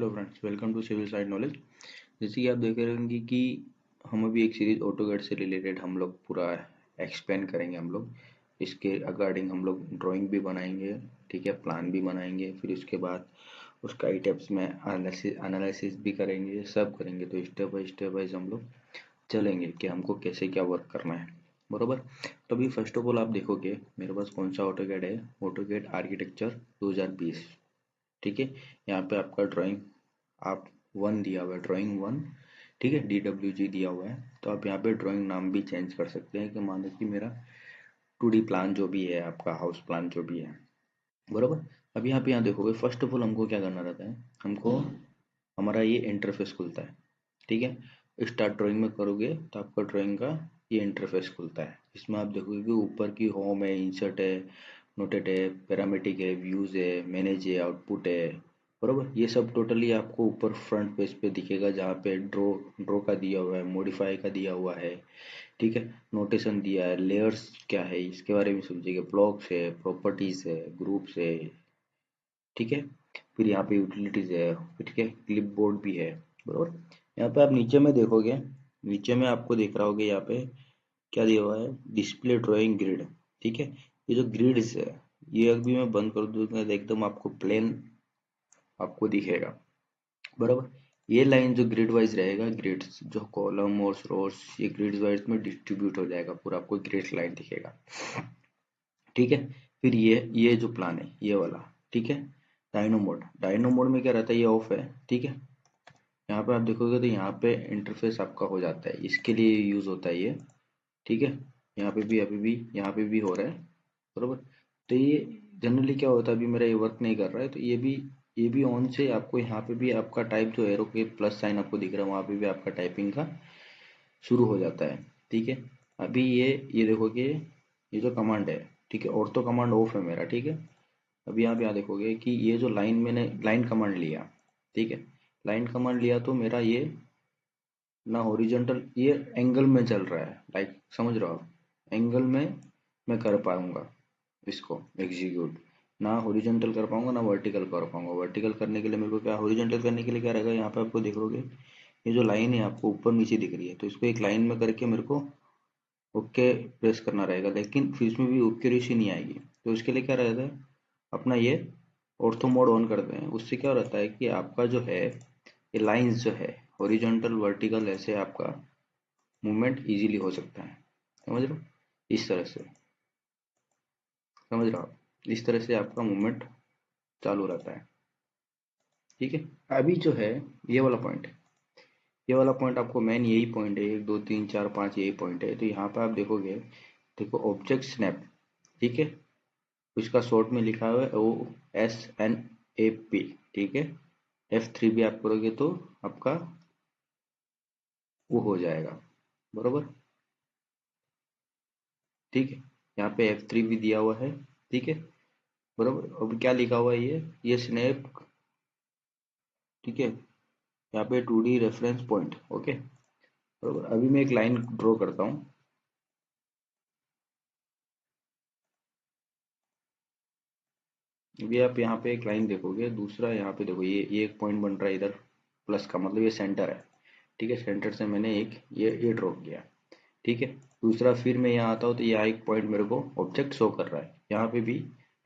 Hello friends, welcome to civil side knowledge. जैसे कि आप देख रहे होंगे कि हम अभी एक सीरीज ऑटोकैड से रिलेटेड हम लोग पूरा एक्सप्लेन करेंगे। हम लोग इसके अकॉर्डिंग हम लोग ड्राइंग भी बनाएंगे, ठीक है, प्लान भी बनाएंगे, फिर उसके बाद उसका आई टेप्स में एनालिसिस भी करेंगे, सब करेंगे। तो स्टेप बाय स्टेप वाइज हम लोग चलेंगे कि हमको कैसे क्या वर्क करना है, बरोबर। तो अभी फर्स्ट ऑफ ऑल आप देखोगे मेरे पास कौन सा ऑटोकैड है, ऑटोकैड आर्किटेक्चर 2020, ठीक है। यहाँ पे आपका ड्राइंग आप 1 दिया हुआ है, ड्राइंग 1, ठीक है, DWG दिया हुआ है। तो आप यहाँ पे ड्राइंग नाम भी चेंज कर सकते हैं कि मान लो कि मेरा 2D प्लान जो भी है, आपका हाउस प्लान जो भी है, बरोबर। अब यहाँ देखोगे फर्स्ट ऑफ ऑल हमको क्या करना रहता है, हमको हमारा ये इंटरफेस खुलता है, ठीक है। स्टार्ट ड्राइंग में करोगे तो आपका ड्राइंग का ये इंटरफेस खुलता है। इसमें आप देखोगे कि ऊपर की होम है, इंसर्ट है, नोटेट है, पैरामेटिक है, व्यूज है, मैनेज है, आउटपुट है, बरोबर। ये सब टोटली आपको ऊपर फ्रंट पेज पे दिखेगा, जहाँ पे ड्रॉ का दिया हुआ है, मॉडिफाई का दिया हुआ है, ठीक है, नोटेशन दिया है, लेयर्स क्या है इसके बारे में समझिएगा, ब्लॉक्स है, प्रॉपर्टीज है, ग्रुप्स है, ठीक है। फिर यहाँ पे यूटिलिटीज है, ठीक है, क्लिप बोर्ड भी है, बरोबर। यहाँ पे आप नीचे में देखोगे, नीचे में आपको दिख रहा होगा यहाँ पे क्या दिया हुआ है, डिस्प्ले ड्राइंग ग्रिड, ठीक है। ये जो ग्रिड्स है, ये अभी मैं बंद कर दूंगा तो एकदम आपको प्लेन आपको दिखेगा, बराबर। ये लाइन जो ग्रिड वाइज रहेगा, ग्रिड्स जो कॉलम और रोज, ये ग्रिड वाइज में डिस्ट्रीब्यूट हो जाएगा, पूरा आपको ग्रिड लाइन दिखेगा, ठीक है। फिर ये जो प्लान है ये वाला, ठीक है। डायनो मोड में क्या रहता है, ये ऑफ है, ठीक है। यहाँ पे आप देखोगे तो यहाँ पे इंटरफेस आपका हो जाता है, इसके लिए यूज होता है ये, ठीक है। यहाँ पे भी अभी भी यहाँ पे भी हो रहा है, बरोबर। तो ये जनरली क्या होता है, अभी मेरा ये वर्क नहीं कर रहा है तो ये भी ऑन से आपको यहाँ पे भी आपका टाइप जो एरो के प्लस साइन आपको दिख रहा है, वहाँ पे भी आपका टाइपिंग का शुरू हो जाता है, ठीक है। अभी ये देखोगे, ये जो कमांड है, ठीक है, और तो कमांड ऑफ है मेरा, ठीक है। अभी आप यहाँ देखोगे कि ये जो लाइन मैंने लाइन कमांड लिया, ठीक है, लाइन कमांड लिया तो मेरा ये ना हॉरिजॉन्टल, ये एंगल में चल रहा है, लाइक समझ रहे हो आप, एंगल में मैं कर पाऊंगा इसको एग्जीक्यूट, ना हॉरिजॉन्टल कर पाऊंगा ना वर्टिकल कर पाऊंगा। वर्टिकल करने के लिए मेरे को क्या, हॉरिजॉन्टल करने के लिए क्या रहेगा, यहाँ पे आपको देखोगे ये जो लाइन है आपको ऊपर नीचे दिख रही है, तो इसको एक लाइन में करके मेरे को ओके प्रेस करना रहेगा, लेकिन फिर इसमें भी एक्यूरेसी नहीं आएगी। तो इसके लिए क्या रहता है, अपना ये ऑर्थो मोड ऑन करते हैं, उससे क्या रहता है कि आपका जो है ये लाइंस जो है हॉरिजॉन्टल वर्टिकल ऐसे आपका मूवमेंट इजीली हो सकता है, समझ लो, इस तरह से, समझ रहे हो आप, इस तरह से आपका मूवमेंट चालू रहता है, ठीक है। अभी जो है ये वाला पॉइंट है, ये वाला पॉइंट आपको मेन यही पॉइंट है, 1 2 3 4 5 यही पॉइंट है। तो यहाँ पे आप देखोगे, देखो ऑब्जेक्ट स्नैप, ठीक है, उसका शॉर्ट में लिखा हुआ है OSNAP, ठीक है। F3 भी आप करोगे तो आपका वो हो जाएगा, बरोबर, ठीक है। यहाँ पे F3 भी दिया हुआ है, ठीक है, बरोबर। अब क्या लिखा हुआ है, ये स्नैप, ठीक है। यहाँ पे 2D रेफरेंस पॉइंट, ओके, बरोबर। अभी मैं एक लाइन ड्रॉ करता हूँ, अभी आप यहाँ पे एक लाइन देखोगे, दूसरा यहाँ पे देखो, ये एक पॉइंट बन रहा है इधर प्लस का, मतलब ये सेंटर है, ठीक है। सेंटर से मैंने एक ये ड्रॉ किया, ठीक है। दूसरा फिर मैं यहाँ आता हूँ तो यहाँ एक पॉइंट मेरे को ऑब्जेक्ट शो कर रहा है, यहाँ पे भी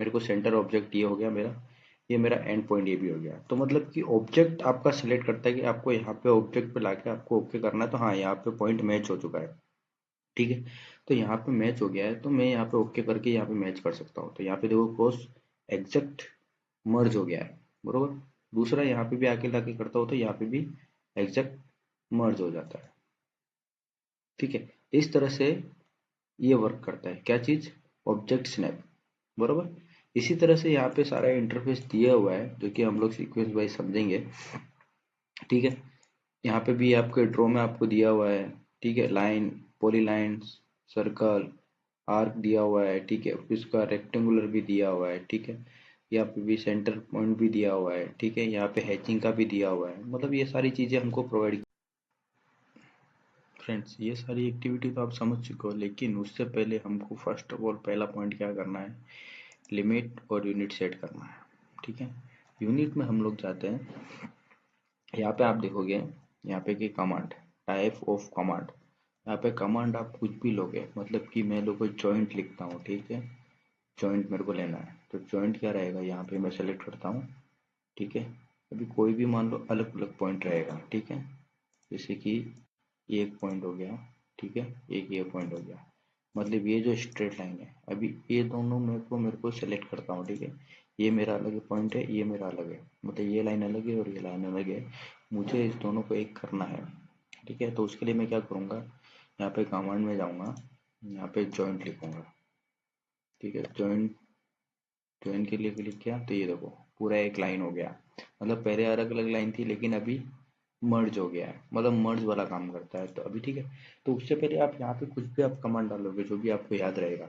मेरे को सेंटर ऑब्जेक्ट ये हो गया मेरा, ये मेरा एंड पॉइंट ये भी हो गया। तो मतलब कि ऑब्जेक्ट आपका सिलेक्ट करता है कि आपको यहाँ पे ऑब्जेक्ट पे लाके आपको ओके करना है, तो हाँ यहाँ पे पॉइंट मैच हो चुका है, ठीक है। तो यहाँ पे मैच हो गया है तो मैं यहाँ पे ओके करके यहाँ पे मैच कर सकता हूँ। तो यहाँ पे देखो क्रॉस एग्जैक्ट मर्ज हो गया है, बरोबर। दूसरा यहाँ पे भी आके लाके करता हूँ तो यहाँ पे भी एग्जैक्ट मर्ज हो जाता है, ठीक है। इस तरह से ये वर्क करता है, क्या चीज, ऑब्जेक्ट स्नैप, बरोबर। इसी तरह से यहाँ पे सारा इंटरफेस दिया हुआ है जो कि हम लोग सीक्वेंस वाइज समझेंगे, ठीक है। यहाँ पे भी आपके ड्रॉ में आपको दिया हुआ है, ठीक है, लाइन, पॉलीलाइन, सर्कल, आर्क दिया हुआ है, ठीक है। उसका रेक्टेंगुलर भी दिया हुआ है, ठीक है। यहाँ पे भी सेंटर पॉइंट भी दिया हुआ है, ठीक है। यहाँ पे हैचिंग का भी दिया हुआ है, मतलब ये सारी चीजें हमको प्रोवाइड। फ्रेंड्स, ये सारी एक्टिविटी तो आप समझ चुके हो, लेकिन उससे पहले हमको फर्स्ट ऑफ ऑल पहला पॉइंट क्या करना है, लिमिट और यूनिट सेट करना है, ठीक है। यूनिट में हम लोग जाते हैं, यहाँ पे आप देखोगे, यहाँ पे कि कमांड, टाइप ऑफ कमांड, यहाँ पे कमांड आप कुछ भी लोगे, मतलब कि मैं लोगों जॉइंट लिखता हूँ, ठीक है, जॉइंट मेरे को लेना है, तो जॉइंट क्या रहेगा, यहाँ पे मैं सेलेक्ट करता हूँ, ठीक है। अभी कोई भी मान लो अलग अलग पॉइंट रहेगा, ठीक है, जैसे कि ये एक पॉइंट हो गया, ठीक है, एक ये पॉइंट हो गया, मतलब ये जो स्ट्रेट लाइन है, अभी ये दोनों मेरे को सेलेक्ट करता हूँ, ठीक है, ये मेरा अलग पॉइंट है, ये मेरा अलग है, मतलब ये लाइन अलग है और ये लाइन अलग है, मुझे इस दोनों को एक करना है, ठीक है। तो उसके लिए मैं क्या करूँगा, यहाँ पे कमांड में जाऊँगा, यहाँ पे जॉइंट लिखूंगा, ठीक है, जॉइंट, जॉइंट के लिए क्लिक किया तो ये देखो पूरा एक लाइन हो गया, मतलब पहले अलग अलग लाइन थी लेकिन अभी मर्ज हो गया है, मतलब मर्ज वाला काम करता है, तो अभी ठीक है। तो उससे पहले आप यहाँ पे कुछ भी आप कमांड डालोगे जो भी आपको याद रहेगा,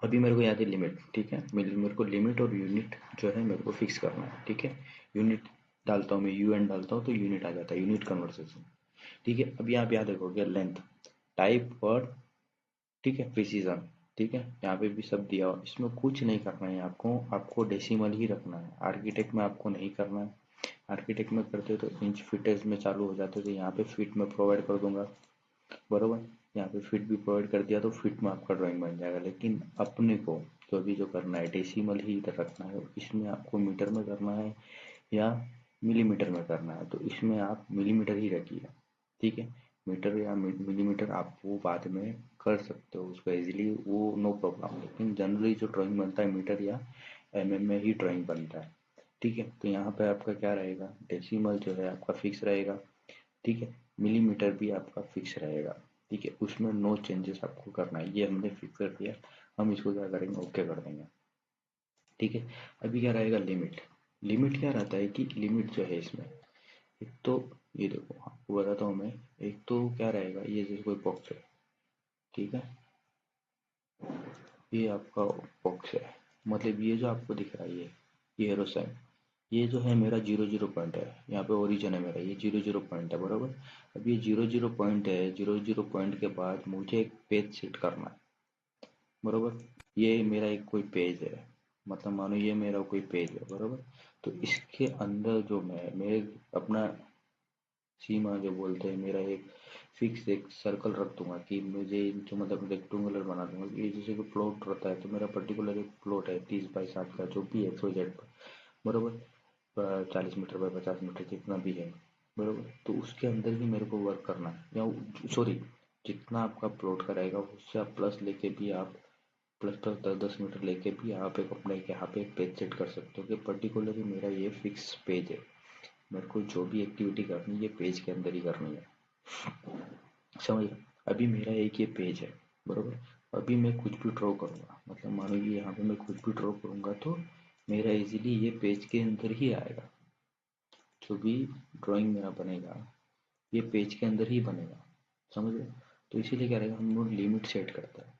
अभी मेरे को याद है लिमिट, ठीक है, मेरे को लिमिट और यूनिट जो है मेरे को फिक्स करना है, ठीक है। यूनिट डालता हूँ मैं, यूएन डालता हूँ तो यूनिट आ जाता है, यूनिट कन्वर्सेशन, ठीक है। अभी आप याद रखोगे लेंथ, टाइप और, ठीक है, प्रिसीजन, ठीक है, यहाँ पे भी सब दिया हुआ, इसमें कुछ नहीं करना है आपको, आपको डेसिमल ही रखना है, आर्किटेक्ट में आपको नहीं करना है, आर्किटेक्ट में करते तो इंच फीटेज में चालू हो जाते, तो यहाँ पे फीट में प्रोवाइड कर दूंगा, बरोबर, यहाँ पे फिट भी प्रोवाइड कर दिया तो फिट में आपका ड्राइंग बन जाएगा, लेकिन अपने को तो अभी जो करना है डेसिमल ही इधर रखना है, इसमें आपको मीटर में करना है या मिलीमीटर में करना है, तो इसमें आप मिलीमीटर ही रखिए, ठीक है। मीटर या मिलीमीटर आप वो बाद में कर सकते हो उसको इजीली, वो नो प्रॉब्लम, लेकिन जनरली जो ड्राइंग बनता है मीटर या एमएम में ही ड्राइंग बनता है, ठीक है। तो यहाँ पे आपका क्या रहेगा, डेसिमल जो है आपका फिक्स रहेगा, ठीक है, मिलीमीटर भी आपका फिक्स रहेगा, ठीक है, उसमें नो चेंजेस आपको करना है, ये हमने फिक्स कर दिया, हम इसको क्या करेंगे, ओके कर देंगे, ठीक है। अभी क्या रहेगा, लिमिट, लिमिट क्या रहता है कि लिमिट जो है इसमें, एक तो ये देखो आपको बताता हूँ मैं, एक तो क्या रहेगा, ये जैसे कोई बॉक्स है, ठीक है, ये आपका बॉक्स है, मतलब ये जो आपको दिख रहा है ये एरो साइन, ये जो है मेरा जीरो जीरो पॉइंट है, यहाँ पे ओरिजिन है मेरा, ये जीरो जीरो पॉइंट है, बराबर। अब ये जीरो जीरो पॉइंट है, जीरो जीरो पॉइंट के बाद मुझे एक पेज सेट करना है, बराबर, ये मेरा एक कोई पेज है, मतलब मानो ये मेरा कोई पेज है, बराबर। तो इसके अंदर जो मैं अपना सीमा जो बोलते हैं, मेरा एक फिक्स एक सर्कल रख दूंगा कि मुझे जो मतलब रेक्टेंगुलर बना दूंगा, ये जैसे कि प्लॉट रहता है, तो मेरा पर्टिकुलर एक प्लॉट है 30 बाई 60 का, जो भी एक्स वाई जेड पर, बराबर, 40 मीटर बाई 50 मीटर जितना भी है, बराबर, तो उसके अंदर ही मेरे को वर्क करना है, या सॉरी, जितना आपका प्लॉट का रहेगा उससे आप प्लस लेके भी आप प्लस प्लस 10 10 मीटर लेके भी आप एक अपने यहाँ पे एक पेज सेट कर सकते हो कि पर्टिकुलरली मेरा ये फिक्स पेज है, मेरे को जो भी एक्टिविटी करनी है ये पेज के अंदर ही करनी है, समझ गए? अभी मेरा एक ये पेज है, बरोबर, अभी मैं कुछ भी ड्रॉ करूँगा, मतलब मानो कि यहाँ पे मैं कुछ भी ड्रॉ करूँगा तो मेरा इजीली ये पेज के अंदर ही आएगा, जो भी ड्राइंग मेरा बनेगा ये पेज के अंदर ही बनेगा, समझ रहे? तो इसीलिए क्या रहेगा, हम लोग लिमिट सेट करते हैं,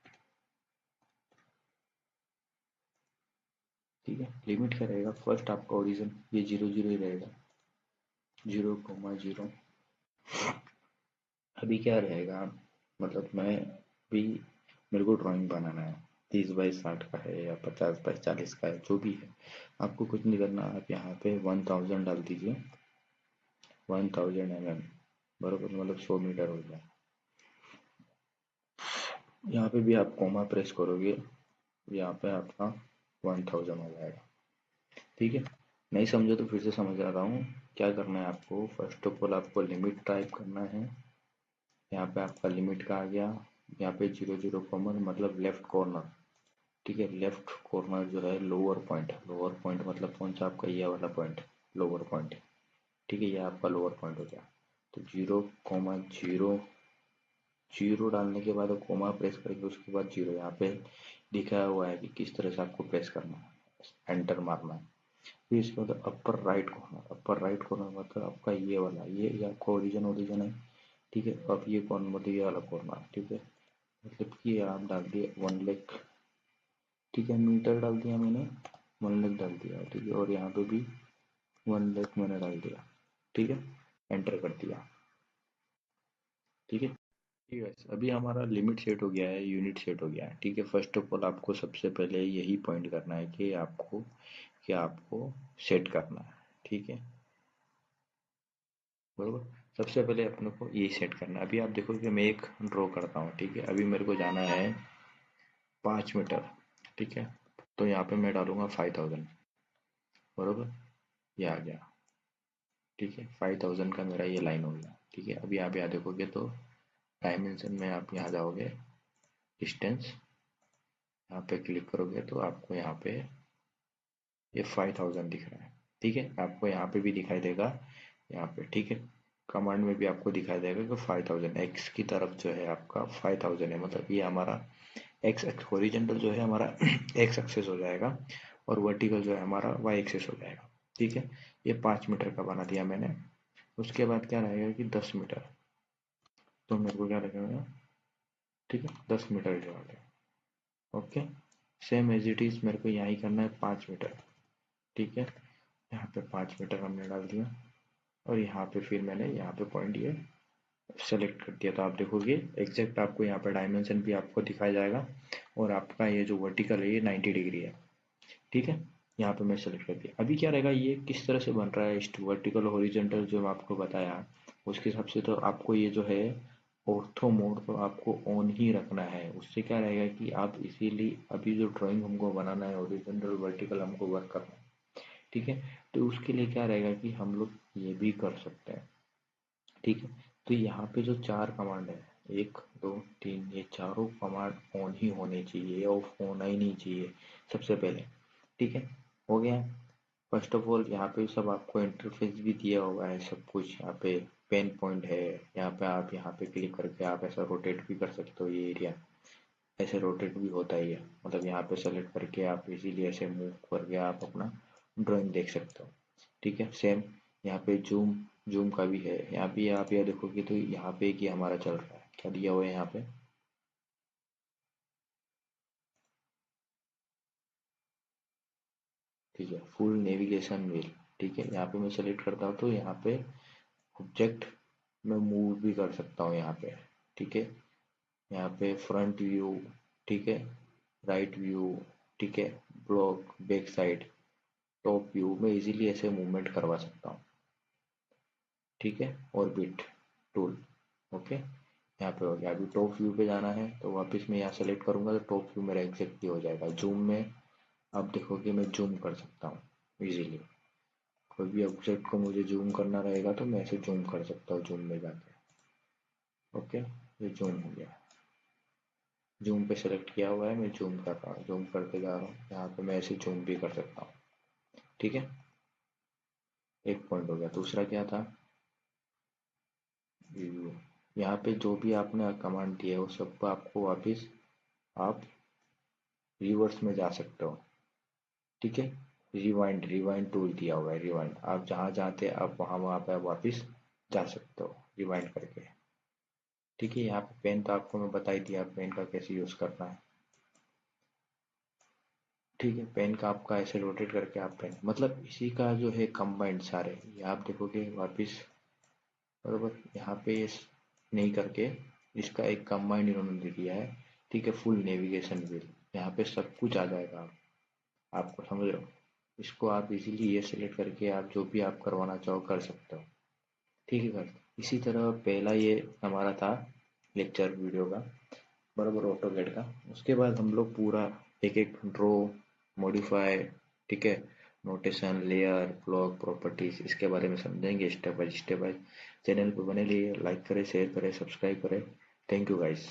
ठीक है। लिमिट क्या रहेगा, फर्स्ट आपका ओरिजिन ये जीरो जीरो ही रहेगा, 0,0, अभी क्या रहेगा, मतलब मैं भी, मेरे को ड्राइंग बनाना है, 30 बाई 60 का है या 50 बाई 40 का है, जो भी है, आपको कुछ नहीं करना, आप यहाँ पे 1000 डाल दीजिए, 1000 mm, बराबर, मतलब 100 मीटर हो गया, यहाँ पे भी आप कोमा प्रेस करोगे, यहाँ पे आपका 1000 हो जाएगा, ठीक है। नहीं समझे तो फिर से समझ आ रहा हूँ, क्या करना है आपको, फर्स्ट ऑफ ऑल आपको लिमिट टाइप करना है, यहाँ पे आपका लिमिट का आ गया, यहाँ पे जीरो जीरो कॉमन मतलब लेफ्ट कॉर्नर, ठीक है, लेफ्ट कॉर्नर जो है लोअर पॉइंट, लोअर पॉइंट मतलब कौन सा, आपका ये वाला पॉइंट, लोअर पॉइंट, ठीक है, ये आपका लोअर पॉइंट हो गया, तो 0,0, जीरो डालने के बाद कोमा प्रेस करेंगे, उसके बाद जीरो, यहाँ पे लिखा हुआ है कि किस तरह से आपको प्रेस करना है, एंटर मारना है, फिर इसके बाद upper right corner, upper right corner मतलब आपका ये वाला, ये आपका ओरिजिन ओरिजिन है, ठीक है, अब ये कॉर्नर मतलब ये वाला कॉर्नर, ठीक है, मतलब कि आप डाल दिए 1 लाख, ठीक है, मीटर डाल दिया मैंने, 1 लाख डाल दिया, ठीक है, और यहाँ पे भी 1 लाख मैंने डाल दिया, ठीक है, एंटर कर दिया, ठीक है। ठीक है, अभी हमारा लिमिट सेट हो गया है, यूनिट सेट हो गया है, ठीक है। फर्स्ट ऑफ ऑल आपको सबसे पहले यही पॉइंट करना है कि आपको सेट करना है, ठीक है। बरोबर। सबसे पहले अपने को ये सेट करना है। अभी आप देखो कि मैं एक ड्रॉ करता हूँ, ठीक है। अभी मेरे को जाना है 5 मीटर, ठीक है। तो यहाँ पे मैं डालूंगा 5000, बरोबर, ये आ गया, ठीक है। 5000 का मेरा ये लाइन हो गया, ठीक है। अभी आप यहाँ देखोगे तो डायमेंशन में आप यहाँ जाओगे, डिस्टेंस, यहाँ पे क्लिक करोगे तो आपको यहाँ पे ये 5000 दिख रहा है, ठीक है। आपको यहाँ पे भी दिखाई देगा, यहाँ पे, ठीक है। कमांड में भी आपको दिखाई देगा कि 5000 एक्स की तरफ जो है आपका 5000 है, मतलब ये हमारा एक्स एक्स हॉरिजॉन्टल जो है हमारा एक्स एक्सेस हो जाएगा, और वर्टिकल जो है हमारा वाई एक्सेस हो जाएगा, ठीक है। ये 5 मीटर का बना दिया मैंने। उसके बाद क्या रहेगा कि 10 मीटर, तो मेरे को क्या लगेगा, ठीक है, 10 मीटर जो आ गया, okay. Same as it is मेरे को यहाँ ही करना है 5 मीटर, ठीक है। यहाँ पे 5 मीटर हमने डाल दिया, और यहाँ पे फिर मैंने यहाँ पे पॉइंट ये सेलेक्ट कर दिया। तो आप देखोगे एग्जैक्ट आपको यहाँ पे डायमेंशन भी आपको दिखाया जाएगा, और आपका ये जो वर्टिकल है ये 90 डिग्री है, ठीक है। यहाँ पे मैं सेलेक्ट कर दिया। अभी क्या रहेगा, ये किस तरह से बन रहा है वर्टिकल हॉरिजॉन्टल जो मैं आपको बताया, उसके हिसाब से तो आपको ये जो है ऑर्थो मोड तो आपको ऑन ही रखना है। उससे क्या रहेगा कि आप इजीली अभी जो ड्राइंग हमको बनाना है हॉरिजॉन्टल वर्टिकल हमको वर्क करना है, ठीक है। तो उसके लिए क्या रहेगा कि हम लोग ये भी कर सकते हैं, ठीक है। तो यहाँ पे जो 4 कमांड है, 1 2 3, ये चारों कमांड ऑन ही होने चाहिए, ये ऑफ होना ही नहीं चाहिए सबसे पहले, ठीक है। हो गया। फर्स्ट ऑफ ऑल यहाँ पे सब आपको इंटरफेस भी दिया हुआ है, सब कुछ यहाँ पे पेन पॉइंट है, यहाँ पे आप यहाँ पे क्लिक करके आप ऐसा रोटेट भी कर सकते हो, ये एरिया ऐसे रोटेट भी होता ही है, मतलब यहाँ पे सेलेक्ट करके आप इजीली ऐसे मूव करके आप अपना ड्राइंग देख सकते हो, ठीक है। सेम यहाँ पे जूम जूम का भी है, यहाँ पे आप यह देखोगे तो यहाँ पे कि हमारा चल रहा है, क्या दिया हुआ है यहाँ पे, ठीक है, फुल नेविगेशन व्हील, ठीक है। यहाँ पे मैं सेलेक्ट करता हूँ तो यहाँ पे ऑब्जेक्ट मैं मूव भी कर सकता हूँ यहाँ पे, ठीक है। यहाँ पे फ्रंट व्यू, ठीक है, राइट व्यू, ठीक है, block back side, top view में इजीली ऐसे मूवमेंट करवा सकता हूँ, ठीक है। ऑर्बिट टूल, ओके, यहाँ पे हो गया। अभी टॉप व्यू पे जाना है तो वापस मैं यहाँ सेलेक्ट करूंगा तो टॉप व्यू मेरा एग्जैक्टली हो जाएगा। जूम में आप देखोगे मैं जूम कर सकता हूँ इजीली, कोई भी ऑब्जेक्ट को मुझे जूम करना रहेगा तो मैं ऐसे जूम कर सकता हूँ जूम में जाके, ओके। ये जूम हो गया, जूम पे सेलेक्ट किया हुआ है, मैं जूम कर रहा हूँ, जूम करते जा रहा हूँ, यहाँ पे मैं ऐसे जूम भी कर सकता हूँ, ठीक है। एक पॉइंट हो गया। दूसरा क्या था, व्यू, यहाँ पे जो भी आपने कमांड दिया है वो सबको आपको वापस आप रिवर्स में जा सकते हो, ठीक है। रिवाइंड रिवाइंड टूल दिया हुआ है, रिवाइंड, आप जहाँ जाते आप वहाँ वहाँ पे आप वापस जा सकते हो रिवाइंड करके, ठीक है। यहाँ पे पेन तो आपको मैं बता ही दिया पेन का कैसे यूज करना है, ठीक है। पेन का आपका ऐसे रोटेट करके आप पेन, मतलब इसी का जो है कंबाइंड सारे, ये आप देखोगे वापस, बरोबर, यहाँ पे ये नहीं करके इसका एक कंबाइंड इन्होंने दे दिया है, ठीक है। फुल नेविगेशन व्हील, यहाँ पे सब कुछ आ जाएगा, आपको समझ रहे हो। इसको आप इजीली ये सिलेक्ट करके आप जो भी आप करवाना चाहो कर सकते हो, ठीक है सर। इसी तरह पहला ये हमारा था लेक्चर वीडियो का, बराबर, ऑटोकैड का। उसके बाद हम लोग पूरा एक एक ड्रॉ, मॉडिफाई, ठीक है, नोटेशन, लेयर, ब्लॉक, प्रॉपर्टीज, इसके बारे में समझेंगे स्टेप बाय स्टेप। चैनल पर बने रहिए, लाइक करें, शेयर करें, सब्सक्राइब करें। Thank you guys.